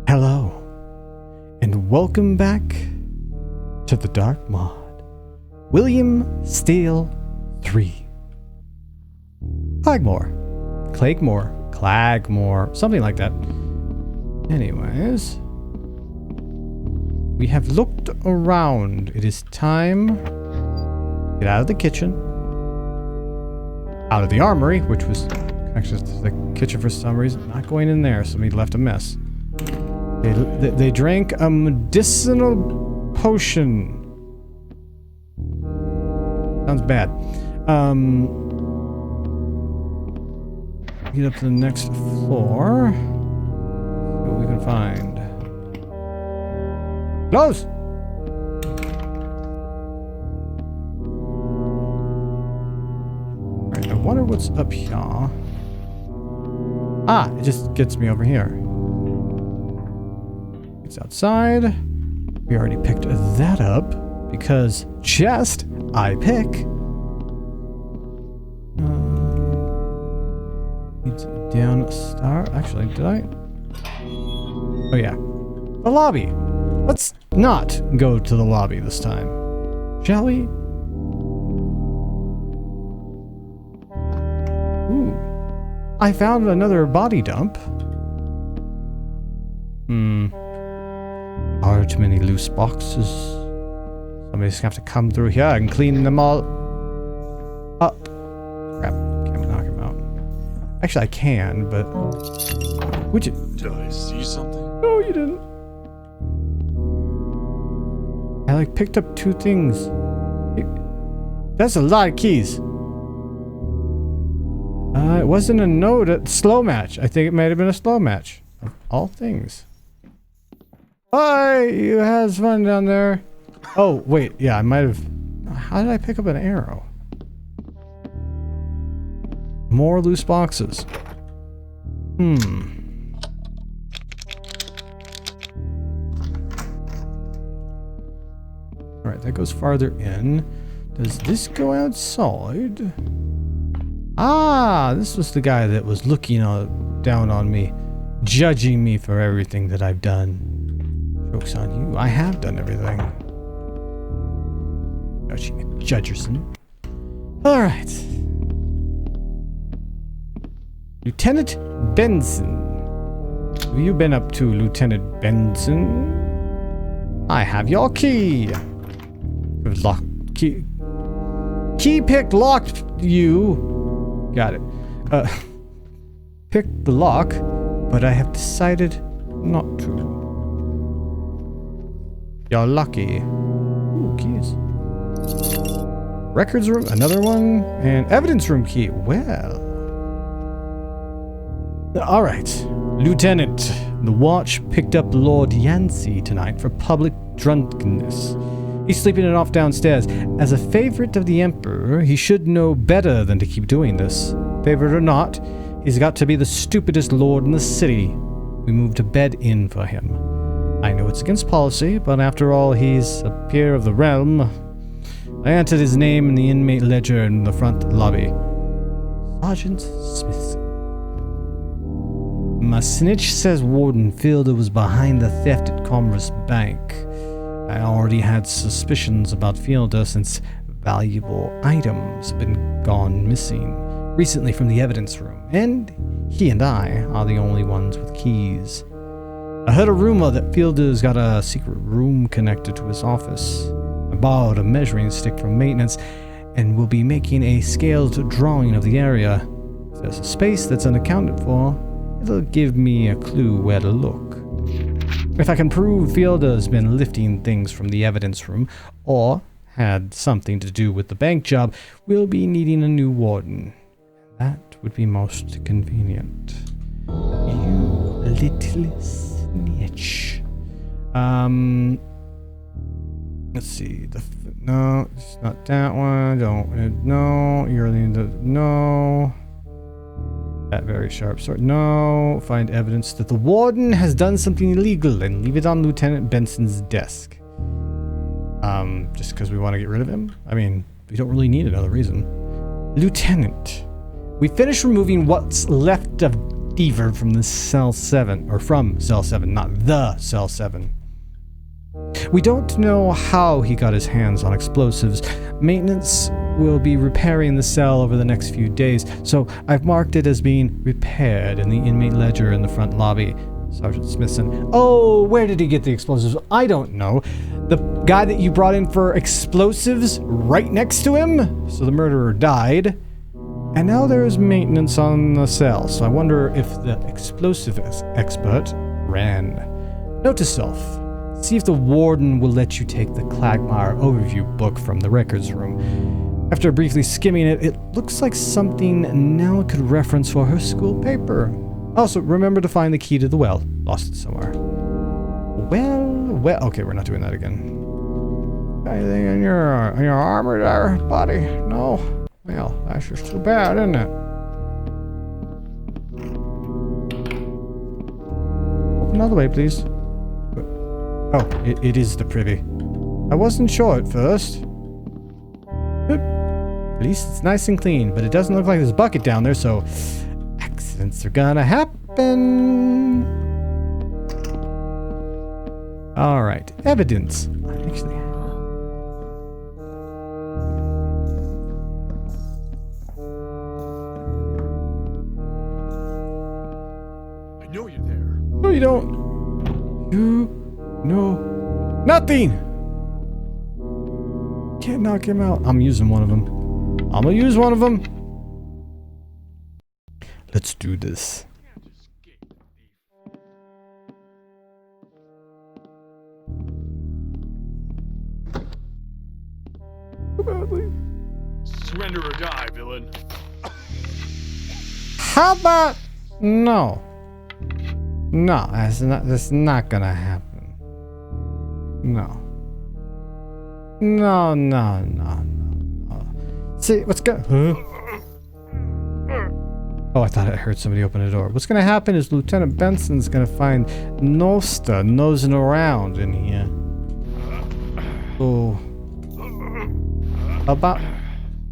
Hello, and welcome back to the Dark Mod. William Steele 3. Cleighmoor, something like that. Anyways, we have looked around. It is time to get out of the kitchen, out of the armory, which was actually the kitchen for some reason. Not going in there, so we left a mess. They drank a medicinal potion. Sounds bad. Get up to the next floor. See what we can find. Close! Alright, I wonder what's up here. Ah, it just gets me over here. It's outside. We already picked that up because chest I pick. Needs a down star. Actually, did I? Oh yeah, the lobby. Let's not go to the lobby this time, shall we? Ooh, I found another body dump. Are too many loose boxes. Somebody's gonna have to come through here and clean them all up. Crap, can't knock him out. Actually, I can, but would you? Did I see something? No, you didn't. I like picked up two things. That's a lot of keys. It wasn't a note. A slow match. I think it might have been a slow match. Of all things. Hi, you had fun down there. Oh, wait, yeah, I might have... How did I pick up an arrow? More loose boxes. Alright, that goes farther in. Does this go outside? Ah, this was the guy that was looking down on me, judging me for everything that I've done. Joke's on you. I have done everything. Judgerson. Alright. Lieutenant Benson. What have you been up to, Lieutenant Benson? I have your key. Lock key. Key pick locked you. Got it. Picked the lock, but I have decided not to. You're lucky. Ooh, keys. Records room, another one, and evidence room key. Well. Alright. Lieutenant, the watch picked up Lord Yancey tonight for public drunkenness. He's sleeping it off downstairs. As a favorite of the Emperor, he should know better than to keep doing this. Favorite or not, he's got to be the stupidest lord in the city. We moved a bed in for him. I know it's against policy, but after all, he's a peer of the realm. I entered his name in the inmate ledger in the front lobby. Sergeant Smith. My snitch says Warden Fielder was behind the theft at Commerce Bank. I already had suspicions about Fielder since valuable items have been gone missing recently from the evidence room, and he and I are the only ones with keys. I heard a rumor that Fielder's got a secret room connected to his office. I borrowed a measuring stick from maintenance and will be making a scaled drawing of the area. If there's a space that's unaccounted for, it'll give me a clue where to look. If I can prove Fielder's been lifting things from the evidence room or had something to do with the bank job, we'll be needing a new warden. That would be most convenient. You little snitch. Let's see. No, it's not that one. Don't. No. You're no. That very sharp sword. No. Find evidence that the warden has done something illegal and leave it on Lieutenant Benson's desk. Just because we want to get rid of him? I mean, we don't really need another reason. Lieutenant, we finished removing what's left of Stever from the Cell 7, or from Cell 7, not the Cell 7. We don't know how he got his hands on explosives. Maintenance will be repairing the cell over the next few days, so I've marked it as being repaired in the inmate ledger in the front lobby. Sergeant Smithson. Oh, where did he get the explosives? I don't know. The guy that you brought in for explosives right next to him? So the murderer died. And now there is maintenance on the cell, so I wonder if the explosive expert ran. Note to self. See if the warden will let you take the Cleighmoor overview book from the records room. After briefly skimming it, it looks like something Nell could reference for her school paper. Also, remember to find the key to the well. Lost it somewhere. Well, okay, we're not doing that again. Anything in your armor there, buddy? No? Well, that's just too bad, isn't it? Open another way, please. Oh, it is the privy. I wasn't sure at first. At least it's nice and clean, but it doesn't look like there's a bucket down there, so accidents are gonna happen. Alright, evidence. Actually, I know you're there. no, you don't. You know nothing. Can't knock him out. I'm using one of them. I'm gonna use one of them. Let's do this. Surrender or die, villain. How about no? No, that's not gonna happen. No. No. See, what's going? Huh? Oh, I thought I heard somebody open a door. What's gonna happen is Lieutenant Benson's gonna find Nosta nosing around in here. Oh.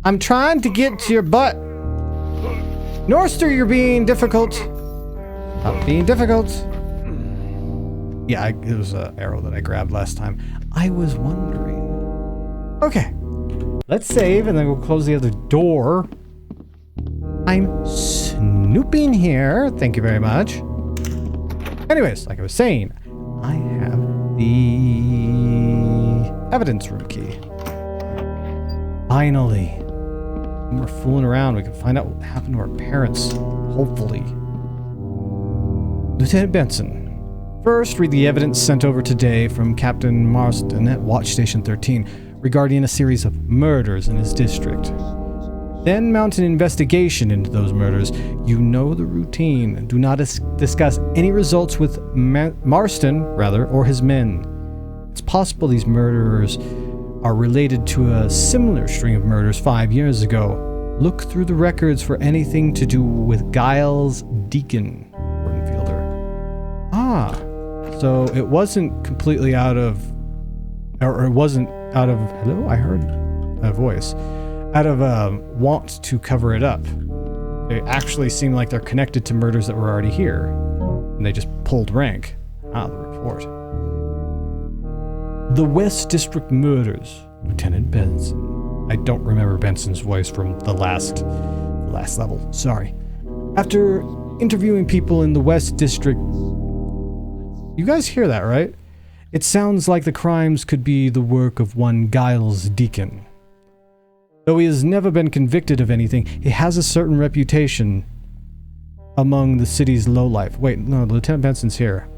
I'm trying to get to your butt. Norster, you're being difficult. Stop being difficult. Yeah, it was an arrow that I grabbed last time. I was wondering. Okay. Let's save and then we'll close the other door. I'm snooping here. Thank you very much. Anyways, like I was saying, I have the evidence room key. Finally. When we're fooling around, we can find out what happened to our parents. Hopefully. Lieutenant Benson. First, read the evidence sent over today from Captain Marston at Watch Station 13 regarding a series of murders in his district. Then mount an investigation into those murders. You know the routine. Do not discuss any results with Marston, or his men. It's possible these murderers are related to a similar string of murders 5 years ago. Look through the records for anything to do with Giles Deacon, Wardenfielder. Ah, so it wasn't completely out of, or it wasn't out of, hello, I heard a voice, out of want to cover it up. They actually seem like they're connected to murders that were already here, and they just pulled rank. Ah, the report. The West District murders, Lieutenant Benson. I don't remember Benson's voice from the last level. Sorry. After interviewing people in the West District, you guys hear that, right? It sounds like the crimes could be the work of one Giles Deacon. Though he has never been convicted of anything, he has a certain reputation among the city's lowlife. Wait, no, Lieutenant Benson's here.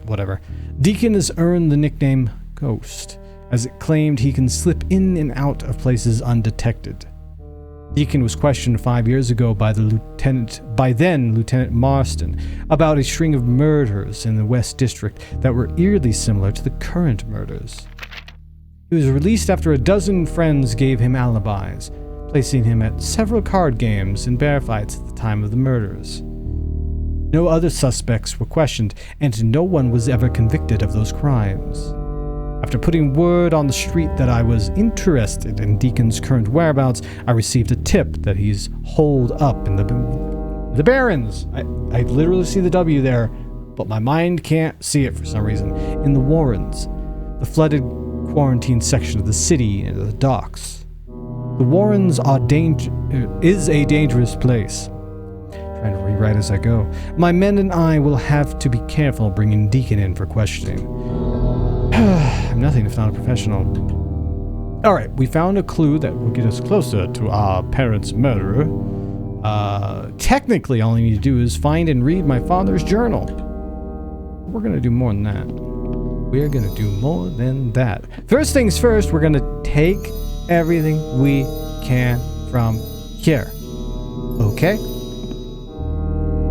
Whatever. Deacon has earned the nickname Ghost, as it claimed he can slip in and out of places undetected. Deacon was questioned 5 years ago by then Lieutenant Marston about a string of murders in the West District that were eerily similar to the current murders. He was released after a dozen friends gave him alibis, placing him at several card games and bear fights at the time of the murders. No other suspects were questioned, and no one was ever convicted of those crimes. After putting word on the street that I was interested in Deacon's current whereabouts, I received a tip that he's holed up in the The Barrens. I literally see the W there, but my mind can't see it for some reason. In the Warrens, the flooded quarantine section of the city and the docks. The Warrens is a dangerous place. Trying to rewrite as I go. My men and I will have to be careful bringing Deacon in for questioning. I'm nothing if not a professional. Alright, we found a clue that will get us closer to our parents' murderer. Technically, all I need to do is find and read my father's journal. We're gonna do more than that. We're gonna do more than that. First things first, we're gonna take everything we can from here. Okay?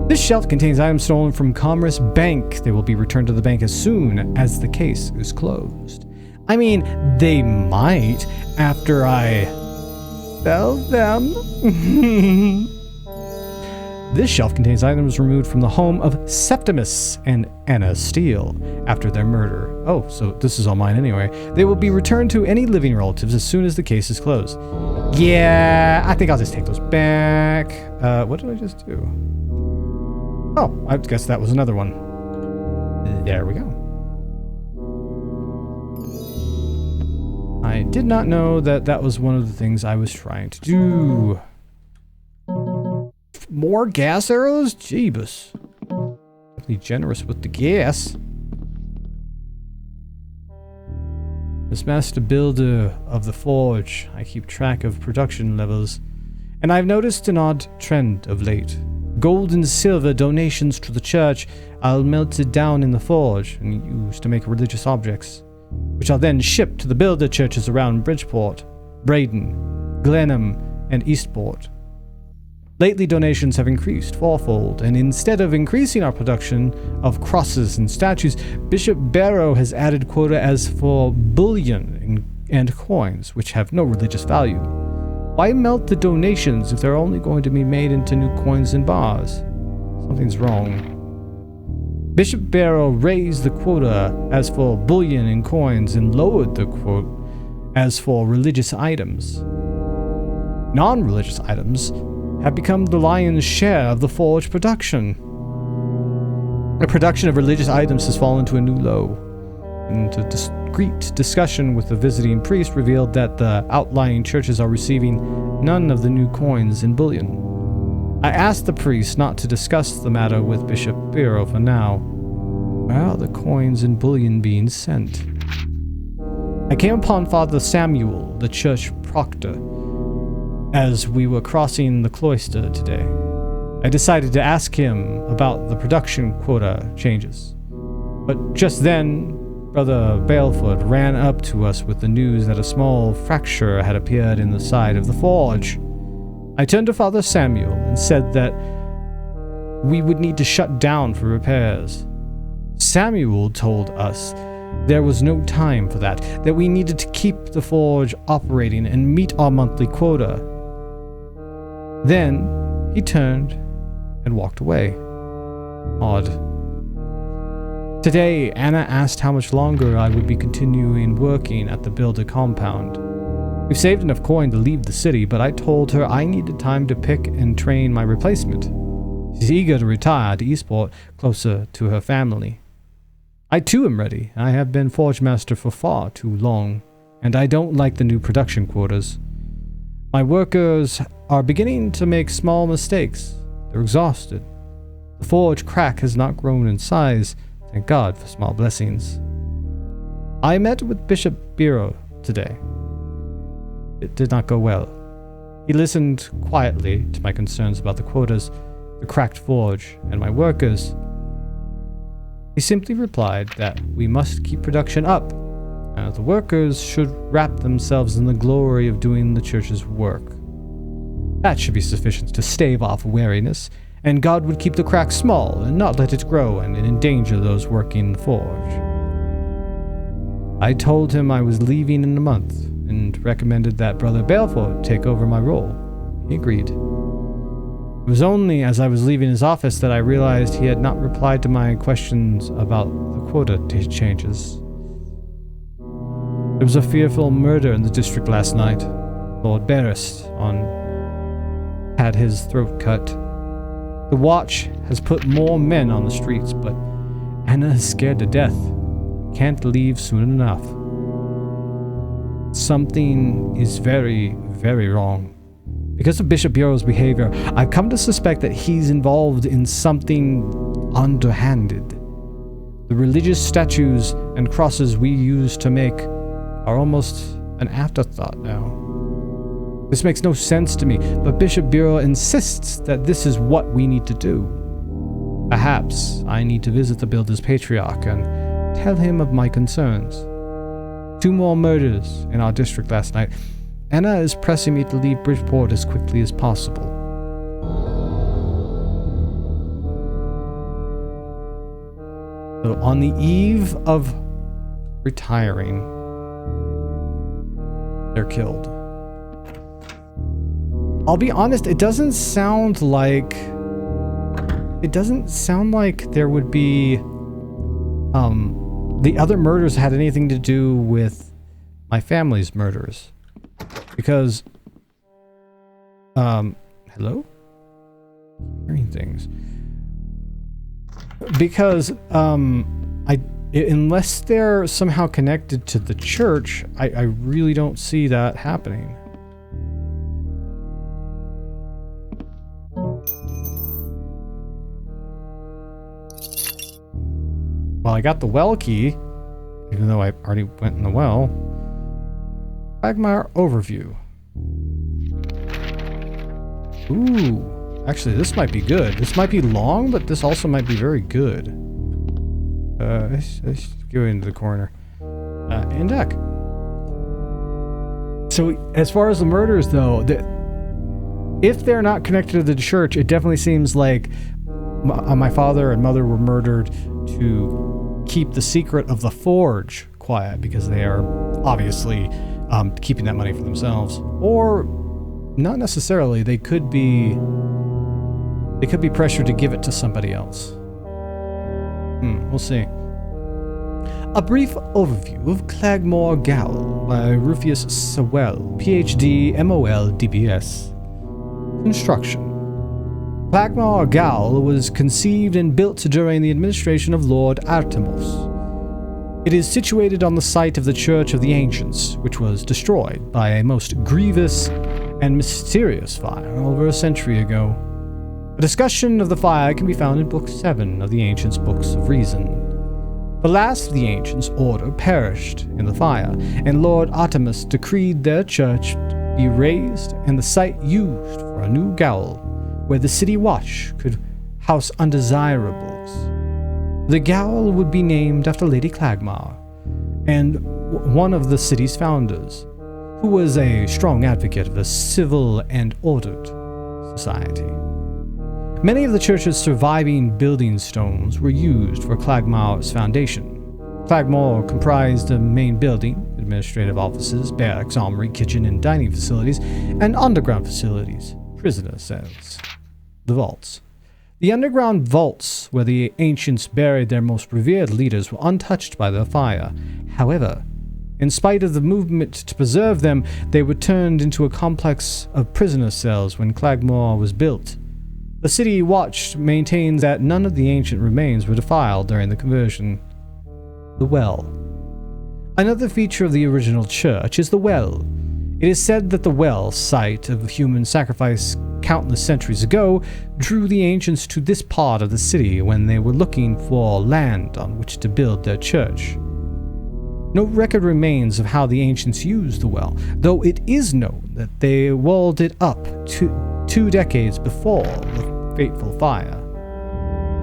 This shelf contains items stolen from Commerce Bank. They will be returned to the bank as soon as the case is closed. I mean, they might after I sell them. This shelf contains items removed from the home of Septimus and Anna Steele after their murder. Oh, so this is all mine anyway. They will be returned to any living relatives as soon as the case is closed. Yeah, I think I'll just take those back. What did I just do? Oh, I guess that was another one. There we go. I did not know that that was one of the things I was trying to do. More gas arrows? Jeebus. Definitely generous with the gas. As master builder of the forge, I keep track of production levels, and I've noticed an odd trend of late. Gold and silver donations to the church are melted down in the forge and used to make religious objects, which are then shipped to the builder churches around Bridgeport, Braden, Glenham, and Eastport. Lately, donations have increased fourfold, and instead of increasing our production of crosses and statues, Bishop Barrow has added quota as for bullion and coins, which have no religious value. Why melt the donations if they're only going to be made into new coins and bars? Something's wrong. Bishop Barrow raised the quota as for bullion and coins and lowered the quote as for religious items. Non-religious items have become the lion's share of the forge production. The production of religious items has fallen to a new low, and a discreet discussion with the visiting priest revealed that the outlying churches are receiving none of the new coins and bullion. I asked the priest not to discuss the matter with Bishop Barrow for now. Where are the coins and bullion being sent? I came upon Father Samuel, the church proctor, as we were crossing the cloister today. I decided to ask him about the production quota changes. But just then, Brother Balefoot ran up to us with the news that a small fracture had appeared in the side of the forge. I turned to Father Samuel and said that we would need to shut down for repairs. Samuel told us there was no time for that we needed to keep the forge operating and meet our monthly quota. Then he turned and walked away. Odd. Today, Anna asked how much longer I would be continuing working at the builder compound. We've saved enough coin to leave the city, but I told her I needed time to pick and train my replacement. She's eager to retire to Eastport, closer to her family. I too am ready. I have been forge master for far too long, and I don't like the new production quotas. My workers are beginning to make small mistakes. They're exhausted. The forge crack has not grown in size. Thank God for small blessings. I met with Bishop Barrow today. It did not go well. He listened quietly to my concerns about the quotas, the cracked forge, and my workers. He simply replied that we must keep production up, and the workers should wrap themselves in the glory of doing the church's work. That should be sufficient to stave off weariness, and God would keep the crack small and not let it grow and endanger those working the forge. I told him I was leaving in a month and recommended that Brother Baleford take over my role. He agreed. It was only as I was leaving his office that I realized he had not replied to my questions about the quota changes. There was a fearful murder in the district last night. Lord Barrist had his throat cut. The watch has put more men on the streets, but Anna is scared to death. Can't leave soon enough. Something is very, very wrong. Because of Bishop Bureau's behavior, I've come to suspect that he's involved in something underhanded. The religious statues and crosses we used to make are almost an afterthought now. This makes no sense to me, but Bishop Bureau insists that this is what we need to do. Perhaps I need to visit the Builder's Patriarch and tell him of my concerns. 2 more murders in our district last night. Anna is pressing me to leave Bridgeport as quickly as possible. So on the eve of retiring, they're killed. I'll be honest, it doesn't sound like there would be the other murders had anything to do with my family's murders. Because hello? Hearing things. Because unless they're somehow connected to the church, I really don't see that happening. Well, I got the well key, even though I already went in the well. Cleighmoor overview. Ooh, actually, this might be good. This might be long, but this also might be very good. Let's go into the corner. In deck. So, as far as the murders, though, if they're not connected to the church, it definitely seems like my father and mother were murdered to keep the secret of the forge quiet, because they are obviously keeping that money for themselves. Or not necessarily. They could be pressured to give it to somebody else. We'll see. A brief overview of Cleighmoor Gaol by Rufius Sewell, PhD, MOL, DBS. Construction. Cleighmoor Gaol was conceived and built during the administration of Lord Artemus. It is situated on the site of the Church of the Ancients, which was destroyed by a most grievous and mysterious fire over a century ago. A discussion of the fire can be found in Book 7 of the Ancients' Books of Reason. The last of the Ancients' order perished in the fire, and Lord Artemus decreed their church be razed and the site used for a new gaol, where the city watch could house undesirables. The gaol would be named after Lady Cleighmoor, and one of the city's founders, who was a strong advocate of a civil and ordered society. Many of the church's surviving building stones were used for Cleigmoor's foundation. Cleighmoor comprised a main building, administrative offices, barracks, armory, kitchen, and dining facilities, and underground facilities, prisoner cells. The vaults. The underground vaults where the ancients buried their most revered leaders were untouched by the fire. However, in spite of the movement to preserve them, they were turned into a complex of prisoner cells when Cleighmoor was built. The city watch maintains that none of the ancient remains were defiled during the conversion. The well. Another feature of the original church is the well. It is said that the well, site of human sacrifice countless centuries ago, drew the ancients to this part of the city when they were looking for land on which to build their church. No record remains of how the ancients used the well, though it is known that they walled it up 2 decades before the fateful fire.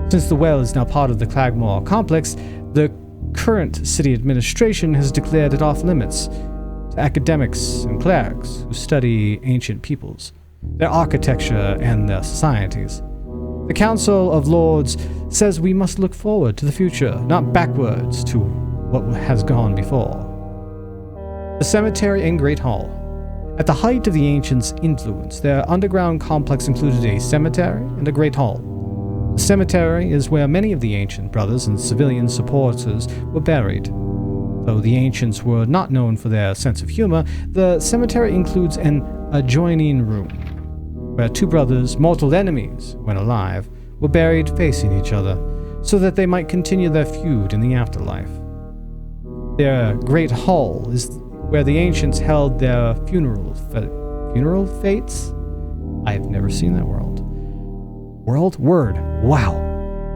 Since the well is now part of the Cleighmoor complex, the current city administration has declared it off limits to academics and clerics who study ancient peoples, their architecture, and their societies. The Council of Lords says we must look forward to the future, not backwards to what has gone before. The cemetery and Great Hall. At the height of the ancients' influence, their underground complex included a cemetery and a Great Hall. The cemetery is where many of the ancient brothers and civilian supporters were buried. Though the ancients were not known for their sense of humor, the cemetery includes an adjoining room. where two brothers, mortal enemies when alive, were buried facing each other, so that they might continue their feud in the afterlife. Their great hall is where the ancients held their funeral fates? I've never seen that word. Wow.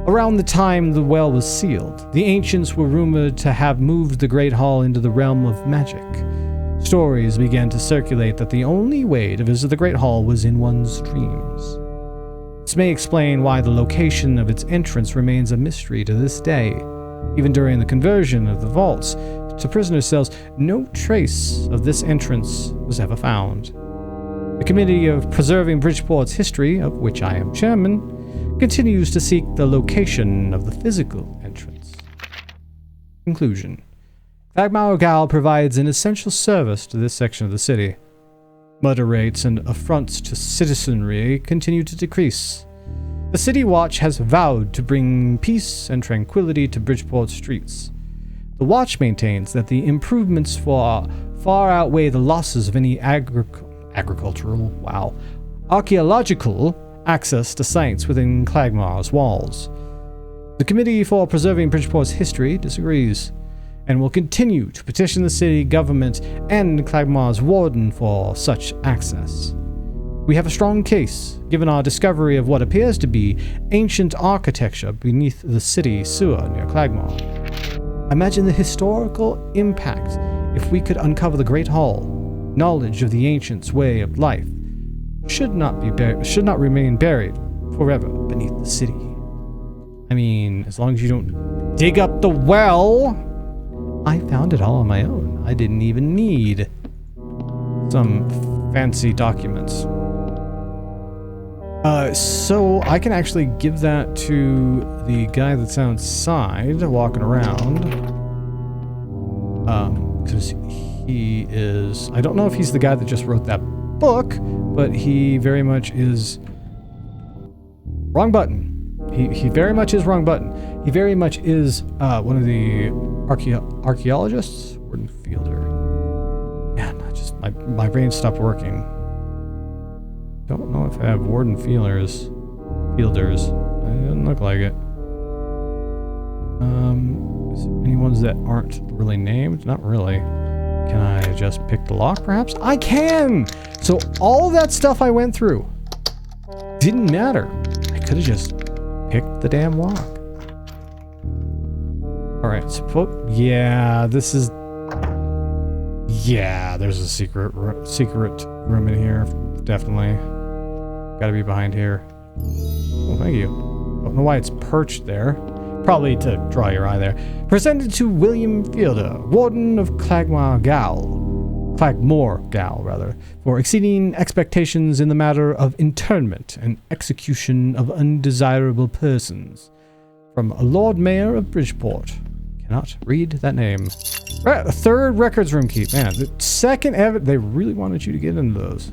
Around the time the well was sealed, the ancients were rumored to have moved the great hall into the realm of magic. Stories began to circulate that the only way to visit the great hall was in one's dreams. This may explain why the location of its entrance remains a mystery to this day. Even during the conversion of the vaults to prisoner cells, no trace of this entrance was ever found. The Committee of Preserving Bridgeport's History, of which I am chairman, continues to seek the location of the physical entrance. Conclusion. RocoW provides an essential service to this section of the city. Murder rates and affronts to citizenry continue to decrease. The City Watch has vowed to bring peace and tranquility to Bridgeport streets. The Watch maintains that the improvements far outweigh the losses of any archaeological access to sites within Cleighmoor's walls. The Committee for Preserving Bridgeport's History disagrees, and will continue to petition the city government and Cleighmoor's warden for such access. We have a strong case, given our discovery of what appears to be ancient architecture beneath the city sewer near Cleighmoor. Imagine the historical impact if we could uncover the Great Hall. Knowledge of the ancients' way of life should not remain buried forever beneath the city. I mean, as long as you don't dig up the well. I found it all on my own. I didn't even need some fancy documents. So I can actually give that to the guy that's outside walking around. Because he is... I don't know if he's the guy that just wrote that book, but he very much is... Wrong button. He very much is wrong button. He very much is one of the archaeologists? Warden Fielder. Man, my brain stopped working. Don't know if I have Warden Fielders. It doesn't look like it. Is there any ones that aren't really named? Not really. Can I just pick the lock, perhaps? I can! So all that stuff I went through didn't matter. I could have just picked the damn lock. Alright, so... Yeah, this is... Yeah, there's a secret room in here. Definitely. Gotta be behind here. Oh, thank you. Don't know why it's perched there. Probably to draw your eye there. Presented to William Fielder, Warden of Cleighmoor Gaol, for exceeding expectations in the matter of internment and execution of undesirable persons. From Lord Mayor of Bridgeport. Cannot read that name. Right, a third records room key. Man, the second ever... They really wanted you to get into those.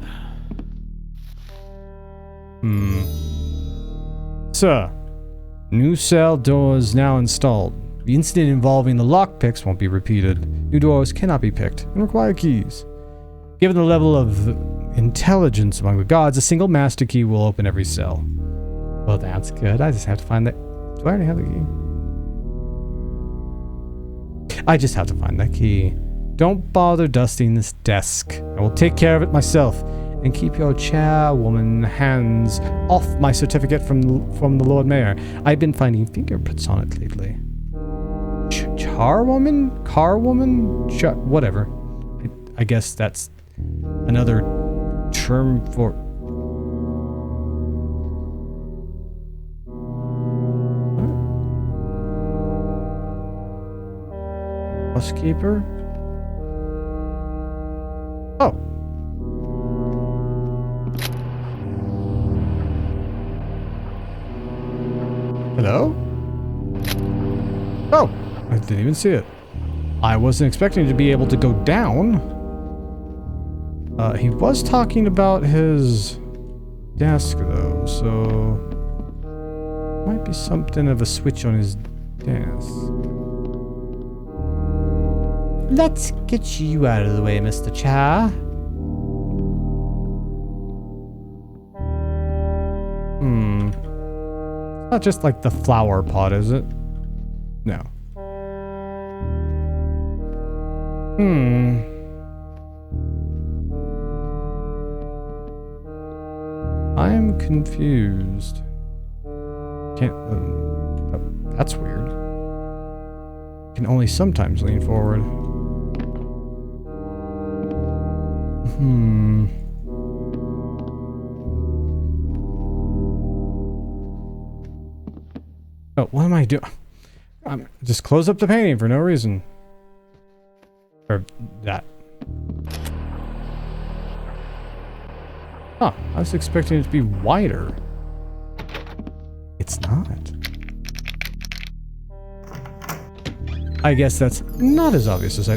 Sir, new cell doors now installed. The incident involving the lockpicks won't be repeated. New doors cannot be picked and require keys. Given the level of intelligence among the gods, a single master key will open every cell. Well, that's good. I just have to find that... Do I already have the key? I just have to find that key. Don't bother dusting this desk. I will take care of it myself. And keep your chairwoman hands off my certificate from the Lord Mayor. I've been finding fingerprints on it lately. Charwoman? Carwoman? Whatever. I guess that's another term for... Housekeeper? Oh. Hello? Oh, I didn't even see it. I wasn't expecting to be able to go down. He was talking about his desk though, so might be something of a switch on his desk. Let's get you out of the way, Mr. Cha. It's not just like the flower pot, is it? No. I'm confused. Can't... that's weird. Can only sometimes lean forward. Oh, what am I doing? Just close up the painting for no reason. Or that. Huh, I was expecting it to be wider. It's not. I guess that's not as obvious as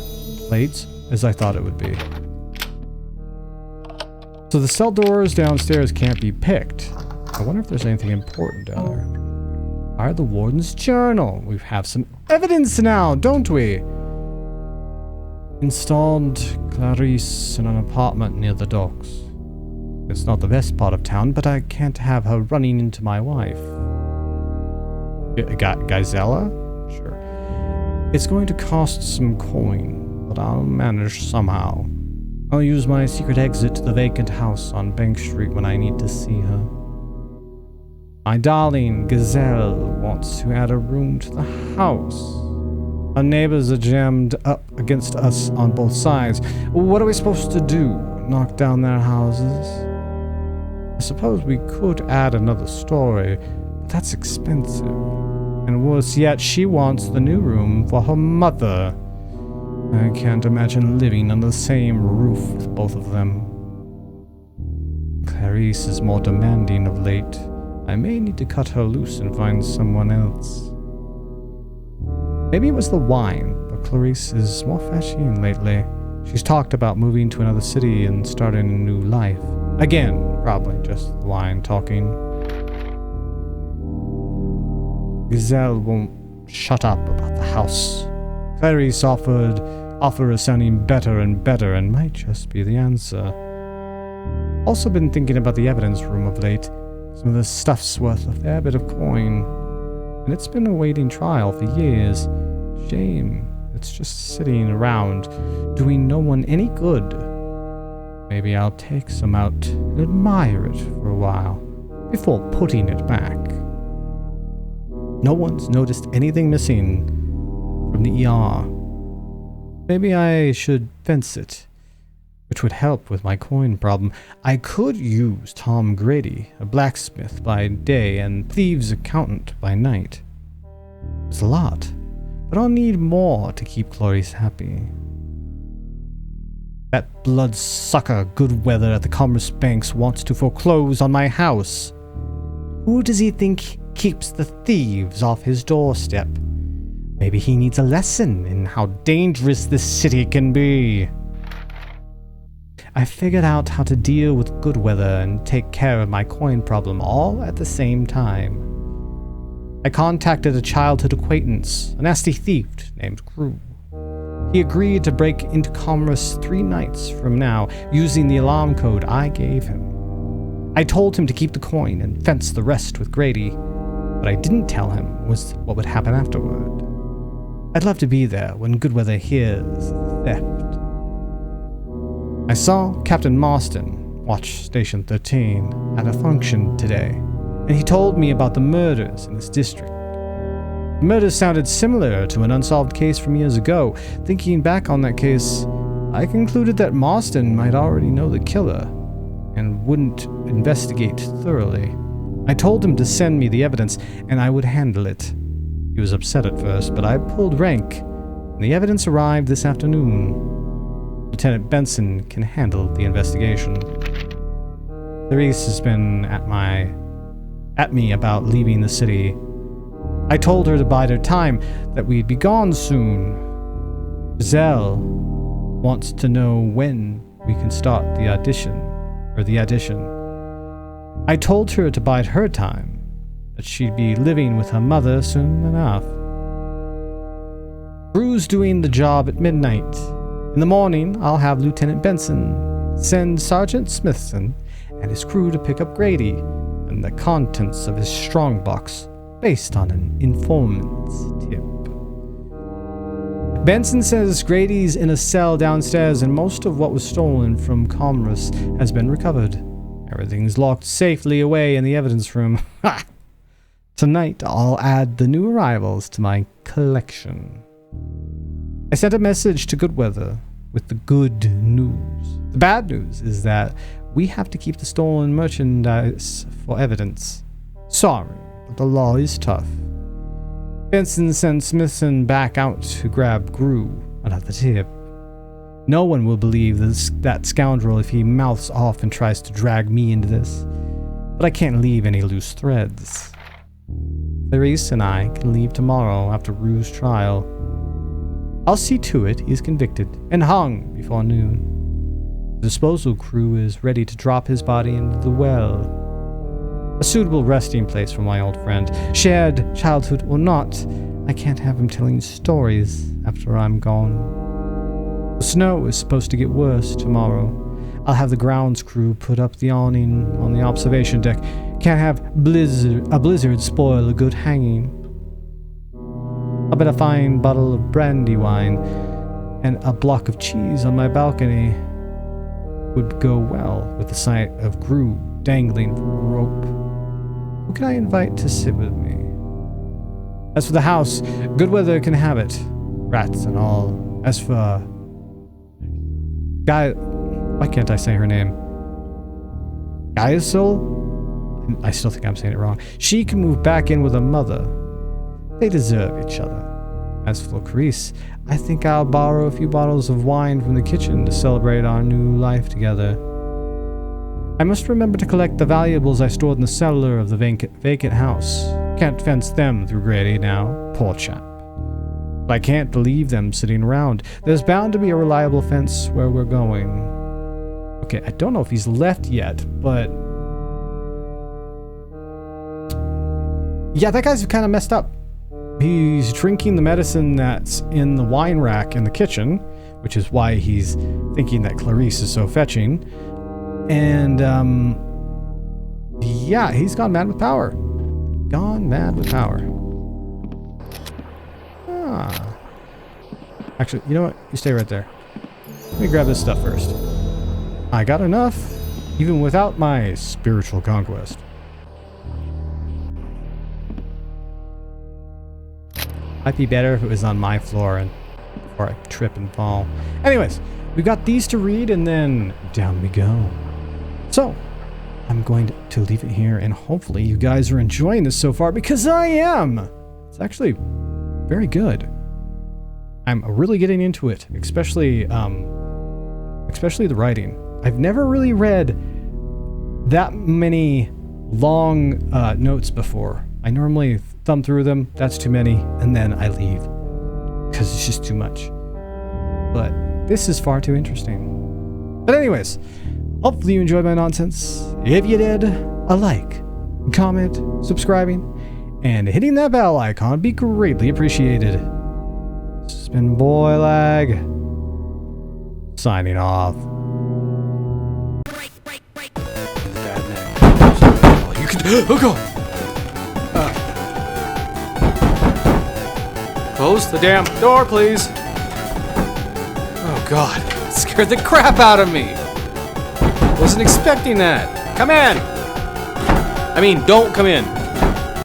I thought it would be. So the cell doors downstairs can't be picked. I wonder if there's anything important down there. Are the warden's journal? We have some evidence now, don't we? Installed Clarice in an apartment near the docks. It's not the best part of town, but I can't have her running into my wife. Gizella? Sure. It's going to cost some coin, but I'll manage somehow. I'll use my secret exit to the vacant house on Bank Street when I need to see her. My darling Gazelle wants to add a room to the house. Our neighbors are jammed up against us on both sides. What are we supposed to do? Knock down their houses? I suppose we could add another story, but that's expensive. And worse yet, she wants the new room for her mother. I can't imagine living under the same roof with both of them. Clarice is more demanding of late. I may need to cut her loose and find someone else. Maybe it was the wine, but Clarice is more fashionable lately. She's talked about moving to another city and starting a new life. Again, probably just the wine talking. Gazelle won't shut up about the house. Clarice offer is sounding better and better and might just be the answer. Also been thinking about the evidence room of late. Some of this stuff's worth a fair bit of coin. And it's been awaiting trial for years. Shame. It's just sitting around, doing no one any good. Maybe I'll take some out and admire it for a while, before putting it back. No one's noticed anything missing from the ER. Maybe I should fence it, which would help with my coin problem. I could use Tom Grady, a blacksmith by day and thieves' accountant by night. It's a lot, but I'll need more to keep Clarice happy. That bloodsucker Goodweather at the Commerce Banks wants to foreclose on my house. Who does he think keeps the thieves off his doorstep? Maybe he needs a lesson in how dangerous this city can be. I figured out how to deal with Goodweather and take care of my coin problem all at the same time. I contacted a childhood acquaintance, a nasty thief named Crew. He agreed to break into Commerce 3 nights from now using the alarm code I gave him. I told him to keep the coin and fence the rest with Grady. What I didn't tell him was what would happen afterward. I'd love to be there when Goodweather hears the theft. I saw Captain Marston, Watch Station 13, at a function today, and he told me about the murders in this district. The murders sounded similar to an unsolved case from years ago. Thinking back on that case, I concluded that Marston might already know the killer and wouldn't investigate thoroughly. I told him to send me the evidence and I would handle it. He was upset at first, but I pulled rank, and the evidence arrived this afternoon. Lieutenant Benson can handle the investigation. Clarice has been at me about leaving the city. I told her to bide her time, that we'd be gone soon. Giselle wants to know when we can start the addition. I told her to bide her time, that she'd be living with her mother soon enough. Crew's doing the job at midnight. In the morning, I'll have Lieutenant Benson send Sergeant Smithson and his crew to pick up Grady. and the contents of his strongbox based on an informant's tip. Benson says Grady's in a cell downstairs and most of what was stolen from Commerce has been recovered. Everything's locked safely away in the evidence room. Ha! Tonight, I'll add the new arrivals to my collection. I sent a message to Goodweather with the good news. The bad news is that we have to keep the stolen merchandise for evidence. Sorry, but the law is tough. Benson sent Smithson back out to grab Gru, another tip. No one will believe that scoundrel if he mouths off and tries to drag me into this. But I can't leave any loose threads. Clarice and I can leave tomorrow after Rue's trial. I'll see to it he is convicted and hung before noon. The disposal crew is ready to drop his body into the well. A suitable resting place for my old friend. Shared childhood or not, I can't have him telling stories after I'm gone. The snow is supposed to get worse tomorrow. I'll have the grounds crew put up the awning on the observation deck. Can't have a blizzard spoil a good hanging. I'll bet a fine bottle of brandy wine and a block of cheese on my balcony would go well with the sight of Gru dangling from a rope. Who can I invite to sit with me? As for the house, Goodweather can have it. Rats and all. As for... Why can't I say her name? Gaiasol? I still think I'm saying it wrong. She can move back in with her mother. They deserve each other. As for Clarice, I think I'll borrow a few bottles of wine from the kitchen to celebrate our new life together. I must remember to collect the valuables I stored in the cellar of the vacant house. Can't fence them through Grady now, poor chap. But I can't leave them sitting around. There's bound to be a reliable fence where we're going. Okay, I don't know if he's left yet, but... yeah, that guy's kind of messed up. He's drinking the medicine that's in the wine rack in the kitchen, which is why he's thinking that Clarice is so fetching. And, yeah, he's gone mad with power. Gone mad with power. Ah. Actually, you know what? You stay right there. Let me grab this stuff first. I got enough, even without my spiritual conquest. Might be better if it was on my floor and before I trip and fall. Anyways, we've got these to read and then down we go. So, I'm going to leave it here and hopefully you guys are enjoying this so far because I am! It's actually very good. I'm really getting into it, especially the writing. I've never really read that many long notes before. I normally thumb through them, that's too many, and then I leave. Because it's just too much. But this is far too interesting. But anyways, hopefully you enjoyed my nonsense. If you did, a like, comment, subscribing, and hitting that bell icon would be greatly appreciated. This has been Boylag, signing off. You can... oh god! Close the damn door, please. Oh god, it scared the crap out of me. Wasn't expecting that. Come in. I mean, don't come in.